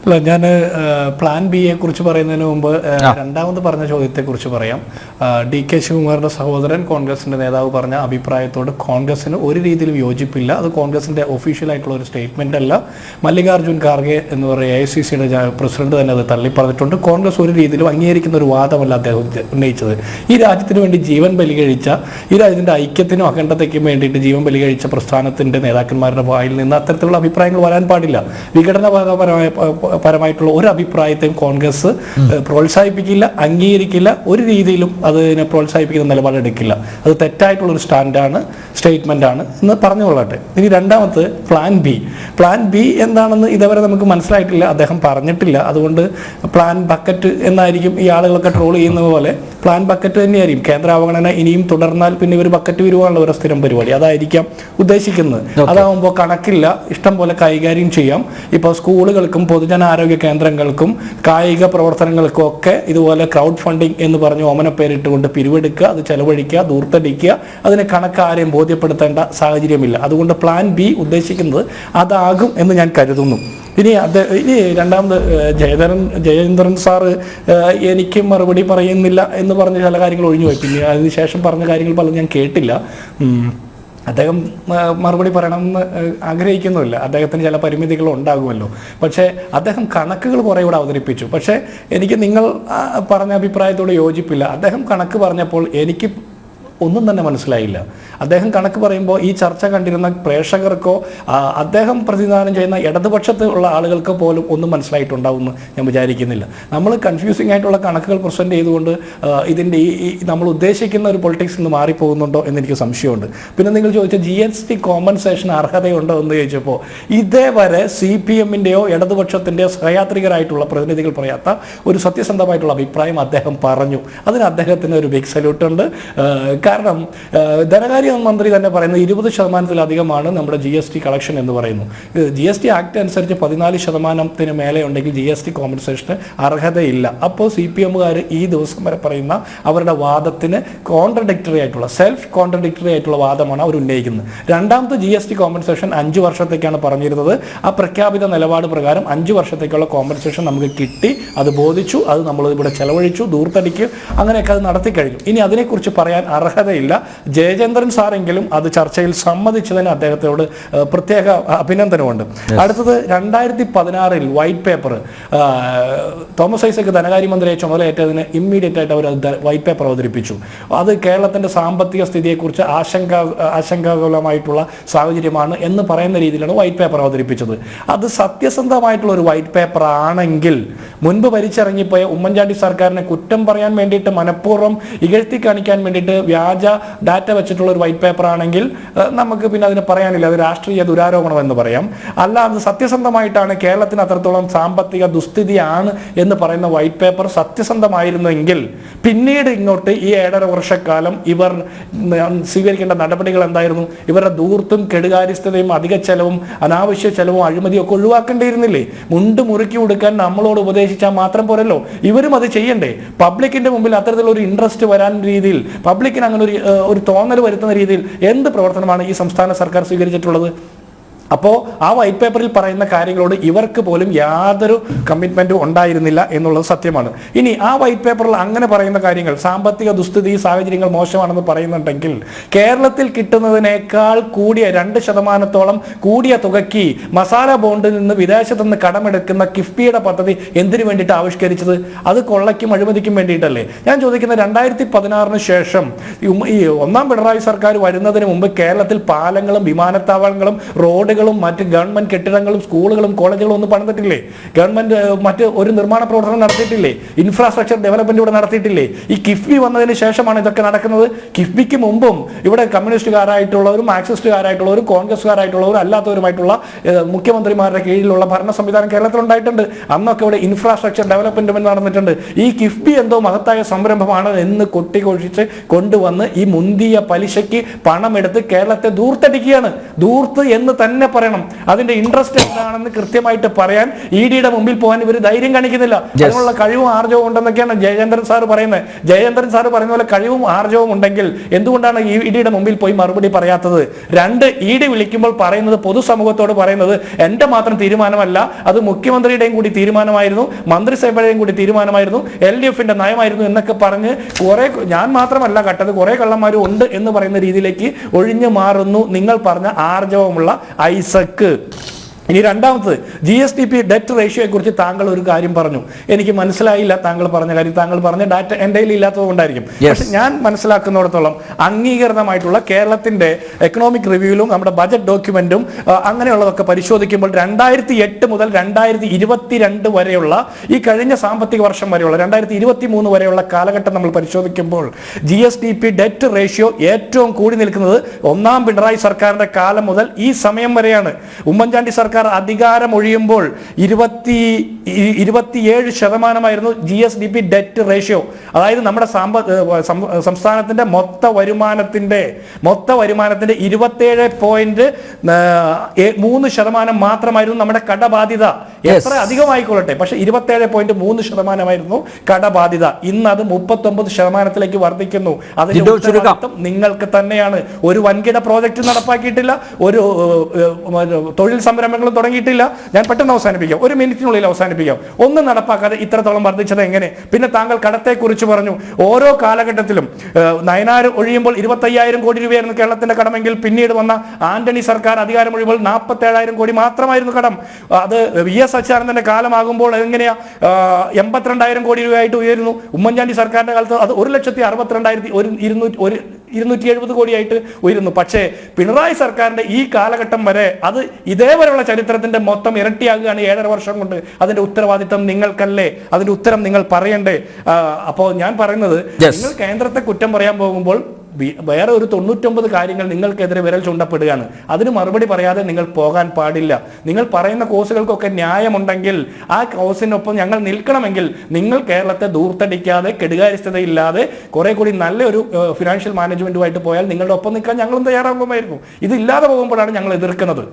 അല്ല, ഞാൻ പ്ലാൻ ബിയെ കുറിച്ച് പറയുന്നതിന് മുമ്പ് രണ്ടാമത് പറഞ്ഞ ചോദ്യത്തെക്കുറിച്ച് പറയാം. ഡി കെ ശിവകുമാറിന്റെ സഹോദരൻ കോൺഗ്രസിന്റെ നേതാവ് പറഞ്ഞ അഭിപ്രായത്തോട് കോൺഗ്രസിന് ഒരു രീതിയിലും യോജിപ്പില്ല. അത് കോൺഗ്രസിന്റെ ഒഫീഷ്യൽ ആയിട്ടുള്ള ഒരു സ്റ്റേറ്റ്മെന്റ് അല്ല. മല്ലികാർജുൻ ഖാർഗെ എന്ന് പറയുന്ന AICCയുടെ പ്രസിഡന്റ് തന്നെ അത് തള്ളിപ്പറഞ്ഞിട്ടുണ്ട്. കോൺഗ്രസ് ഒരു രീതിയിലും അംഗീകരിക്കുന്ന ഒരു വാദമല്ല അദ്ദേഹം ഉന്നയിച്ചത്. ഈ രാജ്യത്തിന് വേണ്ടി ജീവൻ ബലികഴിച്ച, ഈ രാജ്യത്തിന്റെ ഐക്യത്തിനും അഖണ്ഡതയ്ക്കും വേണ്ടിയിട്ട് ജീവൻ ബലികഴിച്ച പ്രസ്ഥാനത്തിന്റെ നേതാക്കന്മാരുടെ വായിൽ നിന്ന് അത്തരത്തിലുള്ള അഭിപ്രായങ്ങൾ വരാൻ പാടില്ല. പരമായിട്ടുള്ള ഒരു അഭിപ്രായത്തെയും കോൺഗ്രസ് പ്രോത്സാഹിപ്പിക്കില്ല, അംഗീകരിക്കില്ല, ഒരു രീതിയിലും അതിനെ പ്രോത്സാഹിപ്പിക്കുന്ന നിലപാടെടുക്കില്ല. അത് തെറ്റായിട്ടുള്ള ഒരു സ്റ്റാൻഡാണ്, സ്റ്റേറ്റ്മെന്റ് ആണ് എന്ന് പറഞ്ഞുകൊള്ളട്ടെ. ഇനി രണ്ടാമത് പ്ലാൻ ബി എന്താണെന്ന് ഇതുവരെ നമുക്ക് മനസ്സിലായിട്ടില്ല, അദ്ദേഹം പറഞ്ഞിട്ടില്ല. അതുകൊണ്ട് പ്ലാൻ ബക്കറ്റ് എന്നായിരിക്കും ഈ ആളുകളൊക്കെ ട്രോൾ ചെയ്യുന്ന പോലെ പ്ലാൻ ബക്കറ്റ് തന്നെയായിരിക്കും. കേന്ദ്ര അവഗണന ഇനിയും തുടർന്നാൽ പിന്നെ ഇവർ ബക്കറ്റ് വിരുവാനുള്ള ഒരു സ്ഥിരം പരിപാടി അതായിരിക്കാം ഉദ്ദേശിക്കുന്നത്. അതാവുമ്പോൾ കണക്കില്ല, ഇഷ്ടം പോലെ കൈകാര്യം ചെയ്യാം. ഇപ്പോൾ സ്കൂളുകൾക്കും പൊതുജനാരോഗ്യ കേന്ദ്രങ്ങൾക്കും കായിക പ്രവർത്തനങ്ങൾക്കും ഒക്കെ ഇതുപോലെ ക്രൗഡ് ഫണ്ടിങ് എന്ന് പറഞ്ഞ് ഓമന പേരിട്ടുകൊണ്ട് പിരിവെടുക്കുക, അത് ചെലവഴിക്കുക, ദൂർത്തടിക്കുക, അതിന് കണക്കാരെയും ബോധ്യപ്പെടുത്തേണ്ട സാഹചര്യമില്ല. അതുകൊണ്ട് പ്ലാൻ ബി ഉദ്ദേശിക്കുന്നത് അതാകും എന്ന് ഞാൻ കരുതുന്നു. ഇനി രണ്ടാമത് ജയേന്ദ്രൻ സാറ് എനിക്ക് മറുപടി പറയുന്നില്ല എന്ന് പറഞ്ഞ ചില കാര്യങ്ങൾ ഒഴിഞ്ഞു പോയി. പിന്നെ അതിനുശേഷം പറഞ്ഞ കാര്യങ്ങൾ പലതും ഞാൻ കേട്ടില്ല. അദ്ദേഹം മറുപടി പറയണമെന്ന് ആഗ്രഹിക്കുന്നുമില്ല, അദ്ദേഹത്തിന് ചില പരിമിതികൾ ഉണ്ടാകുമല്ലോ. പക്ഷേ അദ്ദേഹം കണക്കുകൾ കുറേ ഇവിടെ അവതരിപ്പിച്ചു. പക്ഷേ എനിക്ക് നിങ്ങൾ പറഞ്ഞ അഭിപ്രായത്തോട് യോജിപ്പില്ല. അദ്ദേഹം കണക്ക് പറഞ്ഞപ്പോൾ എനിക്ക് ഒന്നും തന്നെ മനസ്സിലായില്ല. അദ്ദേഹം കണക്ക് പറയുമ്പോൾ ഈ ചർച്ച കണ്ടിരുന്ന പ്രേക്ഷകർക്കോ അദ്ദേഹം പ്രതിനിധാനം ചെയ്യുന്ന ഇടതുപക്ഷത്ത് ഉള്ള ആളുകൾക്ക് പോലും ഒന്നും മനസ്സിലായിട്ടുണ്ടാവുമെന്ന് ഞാൻ വിചാരിക്കുന്നില്ല. നമ്മൾ കൺഫ്യൂസിംഗ് ആയിട്ടുള്ള കണക്കുകൾ പ്രസൻറ്റ് ചെയ്തുകൊണ്ട് ഇതിൻ്റെ ഈ നമ്മൾ ഉദ്ദേശിക്കുന്ന ഒരു പൊളിറ്റിക്സിൽ നിന്ന് മാറിപ്പോകുന്നുണ്ടോ എന്നെനിക്ക് സംശയമുണ്ട്. പിന്നെ നിങ്ങൾ ചോദിച്ച GST കോമ്പൻസേഷൻ അർഹതയുണ്ടോ എന്ന് ചോദിച്ചപ്പോൾ ഇതേവരെ CPM-ൻ്റെയോ ഇടതുപക്ഷത്തിൻ്റെയോ സഹയാത്രികരായിട്ടുള്ള പ്രതിനിധികൾ പറയാത്ത ഒരു സത്യസന്ധമായിട്ടുള്ള അഭിപ്രായം അദ്ദേഹം പറഞ്ഞു. അതിന് അദ്ദേഹത്തിന് ഒരു ബിഗ് സല്യൂട്ട് ഉണ്ട്. കാരണം ധനകാര്യ മന്ത്രി തന്നെ പറയുന്നത് 20% നമ്മുടെ GST കളക്ഷൻ എന്ന് പറയുന്നു. GST ആക്ട് അനുസരിച്ച് 14% മേലെ ഉണ്ടെങ്കിൽ GST കോമ്പൻസേഷന് അർഹതയില്ല. അപ്പോൾ CPM-കാർ ഈ ദിവസം വരെ പറയുന്ന അവരുടെ വാദത്തിന് സെൽഫ് കോൺട്രഡിക്ടറി ആയിട്ടുള്ള വാദമാണ് അവർ ഉന്നയിക്കുന്നത്. രണ്ടാമത്തെ GST കോമ്പൻസേഷൻ 5 വർഷത്തേക്കാണ് പറഞ്ഞിരുന്നത്. ആ പ്രഖ്യാപിത നിലപാട് പ്രകാരം 5 വർഷത്തേക്കുള്ള കോമ്പൻസേഷൻ നമുക്ക് കിട്ടി, അത് ബോധിച്ചു, അത് നമ്മൾ ഇവിടെ ചെലവഴിച്ചു, ദൂർത്തടിക്ക് അങ്ങനെയൊക്കെ അത് നടത്തി കഴിഞ്ഞു. ഇനി അതിനെക്കുറിച്ച് പറയാൻ അർഹതയില്ല. ജയചന്ദ്രൻ സാറെങ്കിലും അത് ചർച്ചയിൽ സമ്മതിച്ചതിന് അദ്ദേഹത്തോട് പ്രത്യേക അഭിനന്ദനമുണ്ട്. അടുത്തത് 2016 വൈറ്റ് പേപ്പർ തോമസ് ഐസക് ധനകാര്യമന്ത്രിയെ ചുമതലയേറ്റതിന് ഇമ്മീഡിയറ്റ് ആയിട്ട് അവർ വൈറ്റ് പേപ്പർ അവതരിപ്പിച്ചു. അത് കേരളത്തിന്റെ സാമ്പത്തിക സ്ഥിതിയെക്കുറിച്ച് ആശങ്കാകുലമായിട്ടുള്ള സാഹചര്യമാണ് എന്ന് പറയുന്ന രീതിയിലാണ് വൈറ്റ് പേപ്പർ അവതരിപ്പിച്ചത്. അത് സത്യസന്ധമായിട്ടുള്ള ഒരു വൈറ്റ് പേപ്പർ ആണെങ്കിൽ മുൻപ് ഭരിച്ചിറങ്ങിപ്പോയ ഉമ്മൻചാണ്ടി സർക്കാരിനെ കുറ്റം പറയാൻ വേണ്ടിയിട്ട് മനഃപൂർവ്വം ഇകഴ്ത്തി കാണിക്കാൻ വേണ്ടിയിട്ട് വ്യാജ ഡാറ്റ വെച്ചിട്ടുള്ള ഒരു വൈറ്റ് പേപ്പർ ആണെങ്കിൽ നമുക്ക് പിന്നെ അതിന് പറയാനില്ല, അത് രാഷ്ട്രീയ ദുരാരോപണം എന്ന് പറയാം. അല്ല, അത് സത്യസന്ധമായിട്ടാണ് കേരളത്തിന് അത്രത്തോളം സാമ്പത്തിക ദുസ്ഥിതിയാണ് എന്ന് പറയുന്ന വൈറ്റ് പേപ്പർ സത്യസന്ധമായിരുന്നെങ്കിൽ പിന്നീട് ഇങ്ങോട്ട് ഈ 1.5 വർഷക്കാലം ഇവർ സ്വീകരിക്കേണ്ട നടപടികൾ എന്തായിരുന്നു? ഇവരുടെ ദൂർത്തും കെടുകാര്യസ്ഥതയും അധിക ചെലവും അനാവശ്യ ചെലവും അഴിമതിയും ഒക്കെ ഒഴിവാക്കേണ്ടിയിരുന്നില്ലേ? മുണ്ട് മുറുക്കി കൊടുക്കാൻ നമ്മളോട് ഉപദേശിച്ചാൽ മാത്രം പോരല്ലോ, ഇവരും അത് ചെയ്യണ്ടേ? പബ്ലിക്കിന്റെ മുമ്പിൽ അത്തരത്തിലൊരു ഇൻട്രസ്റ്റ് വരാൻ രീതിയിൽ, പബ്ലിക്കിന് അങ്ങനെ ഒരു തോന്നൽ വരുത്തുന്ന രീതിയിൽ എന്ത് പ്രവർത്തനമാണ് ഈ സംസ്ഥാന സർക്കാർ സ്വീകരിച്ചിട്ടുള്ളത്? അപ്പോൾ ആ വൈറ്റ് പേപ്പറിൽ പറയുന്ന കാര്യങ്ങളോട് ഇവർക്ക് പോലും യാതൊരു കമ്മിറ്റ്മെന്റും ഉണ്ടായിരുന്നില്ല എന്നുള്ളത് സത്യമാണ്. ഇനി ആ വൈറ്റ് പേപ്പറിൽ അങ്ങനെ പറയുന്ന കാര്യങ്ങൾ, സാമ്പത്തിക ദുസ്ഥിതി സാഹചര്യങ്ങൾ മോശമാണെന്ന് പറയുന്നുണ്ടെങ്കിൽ കേരളത്തിൽ കിട്ടുന്നതിനേക്കാൾ കൂടിയ 2% കൂടിയ തുകയ്ക്ക് മസാല ബോണ്ടിൽ നിന്ന് വിദേശത്തു നിന്ന് കടമെടുക്കുന്ന കിഫ്ബിയുടെ പദ്ധതി എന്തിനു വേണ്ടിയിട്ട് ആവിഷ്കരിച്ചത്? അത് കൊള്ളയ്ക്കും അഴിമതിക്കും വേണ്ടിയിട്ടല്ലേ? ഞാൻ ചോദിക്കുന്നത് 2016 ശേഷം ഈ ഒന്നാം പിണറായി സർക്കാർ വരുന്നതിന് മുമ്പ് കേരളത്തിൽ പാലങ്ങളും വിമാനത്താവളങ്ങളും റോഡുകളും മറ്റ് ഗവൺമെന്റ് കെട്ടിടങ്ങളും സ്കൂളുകളും കോളേജുകളും ഒന്നും പണിതിട്ടില്ലേ? ഗവൺമെന്റ് മറ്റ് ഒരു നിർമ്മാണ പ്രവർത്തനം നടത്തിയിട്ടില്ലേ? ഇൻഫ്രാസ്ട്രക്ചർ ഡെവലപ്മെന്റ് ഇവിടെ നടത്തിയിട്ടില്ലേ? ഈ കിഫ്ബി വന്നതിന് ശേഷമാണ് ഇതൊക്കെ നടക്കുന്നത്. കിഫ്ബിക്ക് മുമ്പും ഇവിടെ കമ്മ്യൂണിസ്റ്റുകാരായിട്ടുള്ളവരും മാർക്സിസ്റ്റുകാരായിട്ടുള്ളവരും കോൺഗ്രസ്സുകാരായിട്ടുള്ളവരും അല്ലാത്തവരുമായിട്ടുള്ള മുഖ്യമന്ത്രിമാരുടെ കീഴിലുള്ള ഭരണ സംവിധാനം കേരളത്തിൽ ഉണ്ടായിട്ടുണ്ട്. അന്നൊക്കെ ഇവിടെ ഇൻഫ്രാസ്ട്രക്ചർ ഡെവലപ്മെന്റ് നടന്നിട്ടുണ്ട്. ഈ കിഫ്ബി എന്തോ മഹത്തായ സംരംഭമാണ് എന്ന് കൊട്ടിഘോഷിച്ച് കൊണ്ടുവന്ന് ഈ മുന്തിയ പലിശയ്ക്ക് പണമെടുത്ത് കേരളത്തെ ദൂർത്തടിക്കുകയാണ്. ദൂർത്ത് എന്ന് തന്നെ തന്നെ പറയണം, അതിന്റെ ഇൻട്രസ്റ്റ് എന്താണെന്ന് കൃത്യമായിട്ട് പറയാൻ ഇഡിയുടെ മുമ്പിൽ പോകാൻ ഇവർ ധൈര്യം കാണിക്കുന്നില്ല. അതിനുള്ള കഴിവും ആർജവും ഉണ്ടെന്നൊക്കെയാണ് ജയചന്ദ്രൻ സാർ പറയുന്നത്. ജയചന്ദ്രൻ സാർ പറയുന്ന പോലെ കഴിവും ആർജവും ഉണ്ടെങ്കിൽ എന്തുകൊണ്ടാണ് ഇഡിയുടെ മുമ്പിൽ പോയി മറുപടി പറയാത്തത്? രണ്ട്, ഇഡി വിളിക്കുമ്പോൾ പറയുന്നത്, പൊതുസമൂഹത്തോട് പറയുന്നത് എന്റെ മാത്രം തീരുമാനമല്ല, അത് മുഖ്യമന്ത്രിയുടെയും കൂടി തീരുമാനമായിരുന്നു, മന്ത്രിസഭയുടെയും കൂടി തീരുമാനമായിരുന്നു, LDFന്റെ നയമായിരുന്നു എന്നൊക്കെ പറഞ്ഞ് കുറെ, ഞാൻ മാത്രമല്ല കട്ടത്, കുറെ കള്ളന്മാരും ഉണ്ട് എന്ന് പറയുന്ന രീതിയിലേക്ക് ഒഴിഞ്ഞു മാറുന്നു നിങ്ങൾ പറഞ്ഞ ആർജവമുള്ള ഐസക്. ഇനി രണ്ടാമത് GSDP ഡെറ്റ് റേഷ്യോയെ കുറിച്ച് താങ്കൾ ഒരു കാര്യം പറഞ്ഞു, എനിക്ക് മനസ്സിലായില്ല താങ്കൾ പറഞ്ഞ കാര്യം. താങ്കൾ പറഞ്ഞ ഡാറ്റ എൻ്റെ കയ്യിൽ ഇല്ലാത്തത് കൊണ്ടായിരിക്കും. പക്ഷെ ഞാൻ മനസ്സിലാക്കുന്നിടത്തോളം അംഗീകൃതമായിട്ടുള്ള കേരളത്തിന്റെ എക്കണോമിക് റിവ്യൂവിലും നമ്മുടെ ബജറ്റ് ഡോക്യുമെന്റും അങ്ങനെയുള്ളതൊക്കെ പരിശോധിക്കുമ്പോൾ 2008 മുതൽ 2022 വരെയുള്ള ഈ കഴിഞ്ഞ സാമ്പത്തിക വർഷം വരെയുള്ള 2023 വരെയുള്ള കാലഘട്ടം നമ്മൾ പരിശോധിക്കുമ്പോൾ GSDP ഡെറ്റ് റേഷ്യോ ഏറ്റവും കൂടി നിൽക്കുന്നത് ഒന്നാം പിണറായി സർക്കാരിന്റെ കാലം മുതൽ ഈ സമയം വരെയാണ്. ഉമ്മൻചാണ്ടി സർക്കാർ അധികാരം ഒഴിയുമ്പോൾ 27% GSDP ഡെറ്റ് റേഷ്യോ. അതായത് നമ്മുടെ സംസ്ഥാനത്തിന്റെ മൊത്ത വരുമാനത്തിന്റെ 27.3% മാത്രമായിരുന്നു നമ്മുടെ കടബാധ്യത. എത്ര അധികമായിക്കൊള്ളട്ടെ, പക്ഷെ 27.3% കടബാധ്യത. ഇന്ന് അത് 39% വർദ്ധിക്കുന്നു. അതിന്റെ ഉത്തരവാദിത്വം നിങ്ങൾക്ക് തന്നെയാണ്. ഒരു വൻകിട പ്രോജക്റ്റ് നടപ്പാക്കിയിട്ടില്ല, ഒരു തൊഴിൽ സംരംഭങ്ങളും തുടങ്ങിയിട്ടില്ല. ഞാൻ പെട്ടെന്ന് അവസാനിപ്പിക്കാം, ഒരു മിനിറ്റിനുള്ളിൽ അവസാനിപ്പിക്കാം. ഒന്നും നടപ്പാക്കാതെ ഇത്രത്തോളം വർദ്ധിച്ചത് എങ്ങനെ? പിന്നെ താങ്കൾ കടത്തെക്കുറിച്ച് പറഞ്ഞു. ഓരോ കാലഘട്ടത്തിലും നയനാർ ഒഴിയുമ്പോൾ 25,000 കോടി രൂപയായിരുന്നു കേരളത്തിന്റെ കടമെങ്കിൽ പിന്നീട് വന്ന ആന്റണി സർക്കാർ അധികാരം ഒഴിയുമ്പോൾ 47,000 കോടി മാത്രമായിരുന്നു കടം. അത് VS അച്യുതാനന്ദന്റെ കാലമാകുമ്പോൾ എങ്ങനെയാ 82,000 കോടി രൂപയായിട്ട് ഉയരുന്നു. ഉമ്മൻചാണ്ടി സർക്കാരിന്റെ കാലത്ത് അത് 1,62,270 കോടിയായിട്ട് ഉയരുന്നു. പക്ഷേ പിണറായി സർക്കാരിന്റെ ഈ കാലഘട്ടം വരെ അത് ഇതേവരെയുള്ള ചരിത്രത്തിന്റെ മൊത്തം ഇരട്ടിയാകുകയാണ് 7.5 വർഷം കൊണ്ട്. അതിന്റെ ഉത്തരവാദിത്തം നിങ്ങൾക്കല്ലേ? അതിന്റെ ഉത്തരം നിങ്ങൾ പറയണ്ടേ? അപ്പോൾ ഞാൻ പറയുന്നത്, നിങ്ങൾ കേന്ദ്രത്തെ കുറ്റം പറയാൻ പോകുമ്പോൾ വേറെ ഒരു 99 കാര്യങ്ങൾ നിങ്ങൾക്കെതിരെ വിരൽ ചൂണ്ടപ്പെടുകയാണ്. അതിന് മറുപടി പറയാതെ നിങ്ങൾ പോകാൻ പാടില്ല. നിങ്ങൾ പറയുന്ന കോഴ്സുകൾക്കൊക്കെ ന്യായമുണ്ടെങ്കിൽ ആ കോഴ്സിനൊപ്പം ഞങ്ങൾ നിൽക്കണമെങ്കിൽ നിങ്ങൾ കേരളത്തെ ദൂർത്തടിക്കാതെ, കെടുകാര്യസ്ഥതയില്ലാതെ കുറെ കൂടി നല്ലൊരു ഫിനാൻഷ്യൽ മാനേജ്മെന്റുമായിട്ട് പോയാൽ നിങ്ങളുടെ ഒപ്പം നിൽക്കാൻ ഞങ്ങളും തയ്യാറാകുമായിരുന്നു. ഇതില്ലാതെ പോകുമ്പോഴാണ് ഞങ്ങൾ എതിർക്കുന്നത്.